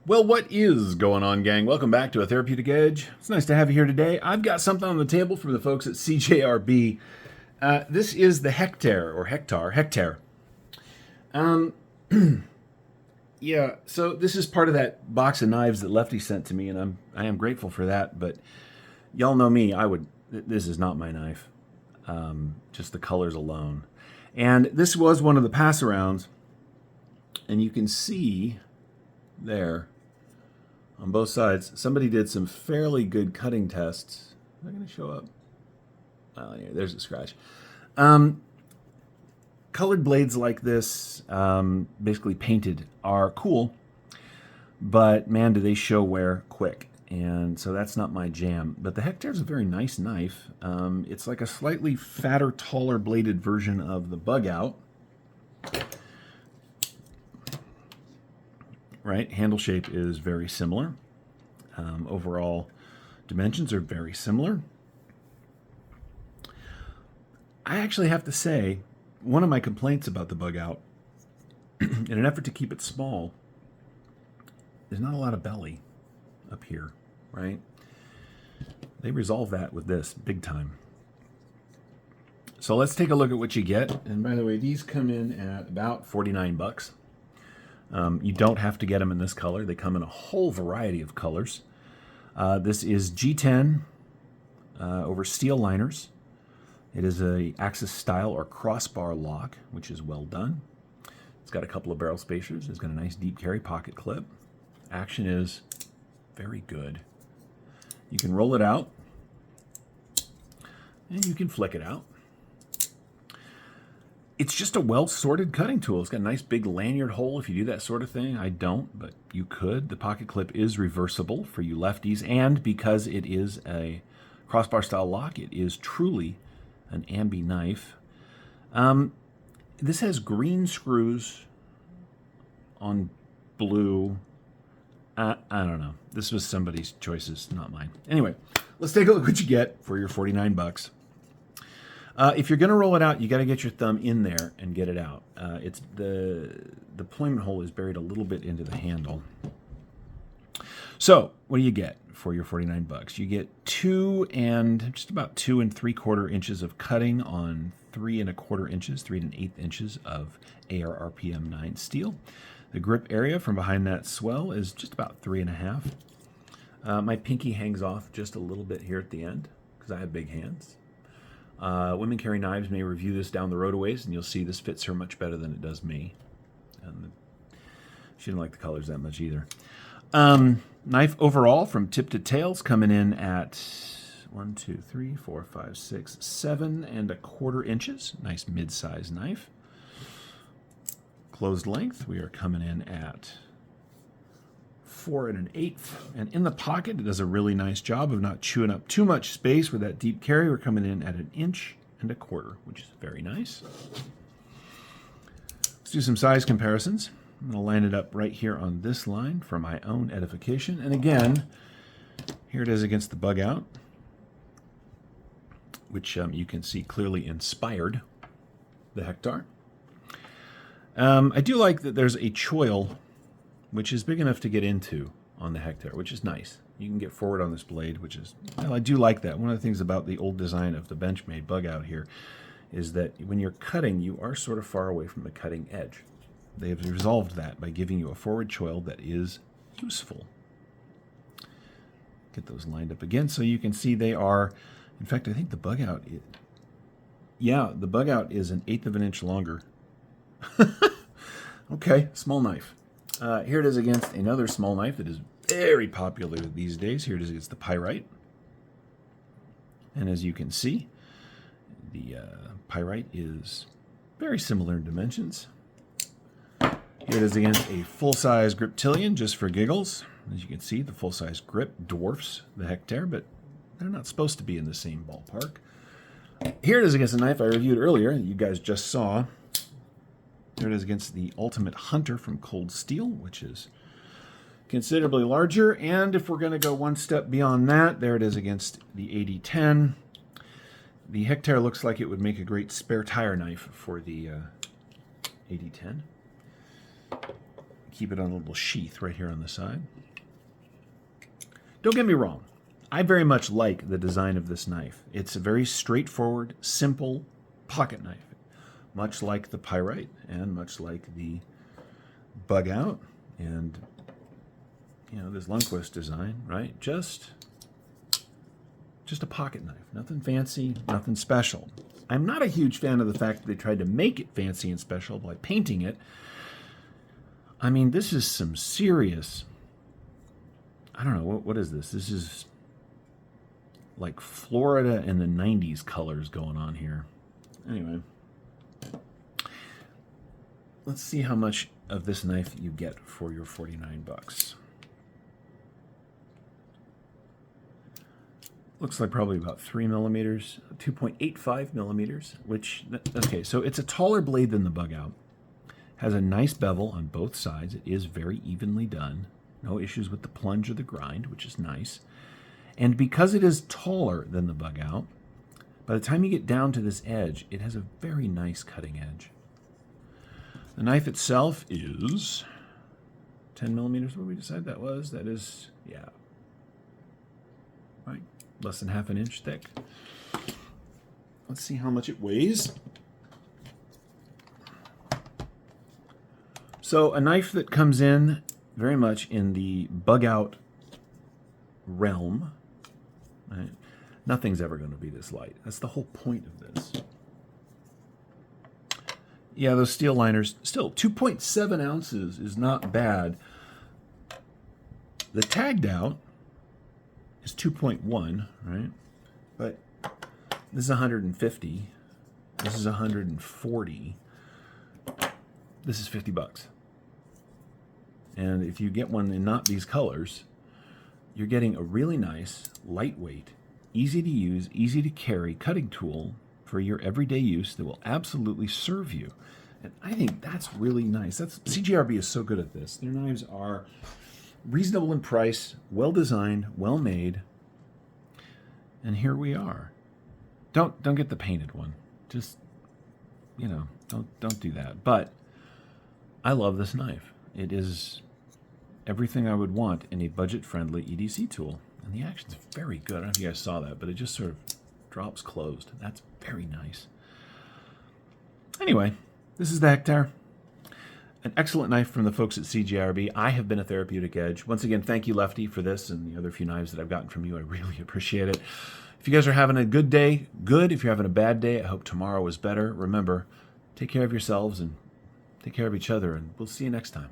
Well, what is going on, gang? Welcome back to A Therapeutic Edge. It's nice to have you here today. I've got something on the table from the folks at CJRB. This is the Hectare. Um, yeah, so this is part of that box of knives that Lefty sent to me, and I am grateful for that. But y'all know me. This is not my knife. Just the colors alone. And this was one of the pass-arounds, and you can see there on both sides, somebody did some fairly good cutting tests. Am I going to show up? Oh, yeah, there's a scratch. Colored blades like this, basically painted, are cool, but man, do they show wear quick. And so that's not my jam. But the Hectare is a very nice knife. It's like a slightly fatter, taller bladed version of the Bug Out. Right, handle shape is very similar. Overall dimensions are very similar. I actually have to say, one of my complaints about the Bug Out, in an effort to keep it small, there's not a lot of belly up here, right? They resolve that with this big time. So let's take a look at what you get. And by the way, these come in at about 49 bucks. You don't have to get them in this color. They come in a whole variety of colors. This is G10 over steel liners. It is a axis style or crossbar lock, which is well done. It's got a couple of barrel spacers. It's got a nice deep carry pocket clip. Action is very good. You can roll it out, and you can flick it out. It's just a well-sorted cutting tool. It's got a nice big lanyard hole if you do that sort of thing. I don't, but you could. The pocket clip is reversible for you lefties, and because it is a crossbar style lock, it is truly an ambi knife. This has green screws on blue. I don't know. This was somebody's choices, not mine. Anyway, let's take a look what you get for your 49 bucks. If you're going to roll it out, you got to get your thumb in there and get it out. It's the deployment hole is buried a little bit into the handle. So what do you get for your 49 bucks? You get just about 2 3/4 inches of cutting on 3 1/4 inches, 3 1/8 inches of AR RPM 9 steel. The grip area from behind that swell is just about 3 1/2. My pinky hangs off just a little bit here at the end because I have big hands. Women Carry Knives may review this down the road a ways, and you'll see this fits her much better than it does me. And she didn't like the colors that much either. Knife overall from tip to tails coming in at 1, 2, 3, 4, 5, 6, 7 1/4 inches. Nice mid-size knife. Closed length, we are coming in at 4 1/8. And in the pocket, it does a really nice job of not chewing up too much space with that deep carry. We're coming in at 1 1/4 inches, which is very nice. Let's do some size comparisons. I'm going to line it up right here on this line for my own edification. And again, here it is against the Bug Out, which you can see clearly inspired the Hectare. I do like that there's a choil which is big enough to get into on the Hectare, which is nice. You can get forward on this blade, which is, well, I do like that. One of the things about the old design of the Benchmade Bug Out here is that when you're cutting, you are sort of far away from the cutting edge. They have resolved that by giving you a forward choil that is useful. Get those lined up again so you can see they are, in fact, I think the Bug Out, the Bug Out is 1/8 of an inch longer. Okay, small knife. Here it is against another small knife that is very popular these days. Here it is against the Pyrite. And as you can see, the Pyrite is very similar in dimensions. Here it is against a full-size Griptilian, just for giggles. As you can see, the full-size grip dwarfs the Hectare, but they're not supposed to be in the same ballpark. Here it is against a knife I reviewed earlier, you guys just saw. Here it is against the Ultimate Hunter from Cold Steel, which is considerably larger. And if we're going to go one step beyond that, there it is against the 8010. The Hectare looks like it would make a great spare tire knife for the 8010. keep it on a little sheath right here on the side. Don't get me wrong. I very much like the design of this knife. It's a very straightforward, simple pocket knife, much like the Pyrite and much like the Bug Out and, you know, this Lundquist design, right? Just a pocket knife. Nothing fancy, nothing special. I'm not a huge fan of the fact that they tried to make it fancy and special by painting it. I mean, this is some serious, I don't know, what is this? This is like Florida in the 90s colors going on here. Anyway, let's see how much of this knife you get for your 49 bucks. Looks like probably about 3 millimeters, 2.85 millimeters, which, okay, so it's a taller blade than the Bug Out. Has a nice bevel on both sides. It is very evenly done. No issues with the plunge or the grind, which is nice. And because it is taller than the Bug Out, by the time you get down to this edge, it has a very nice cutting edge. The knife itself is 10 millimeters. What did we decide that was? That is, yeah, right, less than half an inch thick. Let's see how much it weighs. So a knife that comes in very much in the Bug Out realm, right? Nothing's ever going to be this light. That's the whole point of this. Yeah, those steel liners, still 2.7 ounces is not bad. The tagged out is 2.1, right? But this is 150. This is 140. This is 50 bucks. And if you get one in not these colors, you're getting a really nice, lightweight, easy to use, easy to carry cutting tool for your everyday use that will absolutely serve you. And I think that's really nice. CJRB is so good at this. Their knives are reasonable in price, well designed, well made. And here we are. Don't get the painted one. Just, you know, don't do that. But I love this knife. It is everything I would want in a budget-friendly EDC tool. And the action's very good. I don't know if you guys saw that, but it just sort of drops closed. That's very nice. Anyway, this is the Hectare. An excellent knife from the folks at CJRB. I have been a Therapeutic Edge. Once again, thank you, Lefty, for this and the other few knives that I've gotten from you. I really appreciate it. If you guys are having a good day, good. If you're having a bad day, I hope tomorrow is better. Remember, take care of yourselves and take care of each other, and we'll see you next time.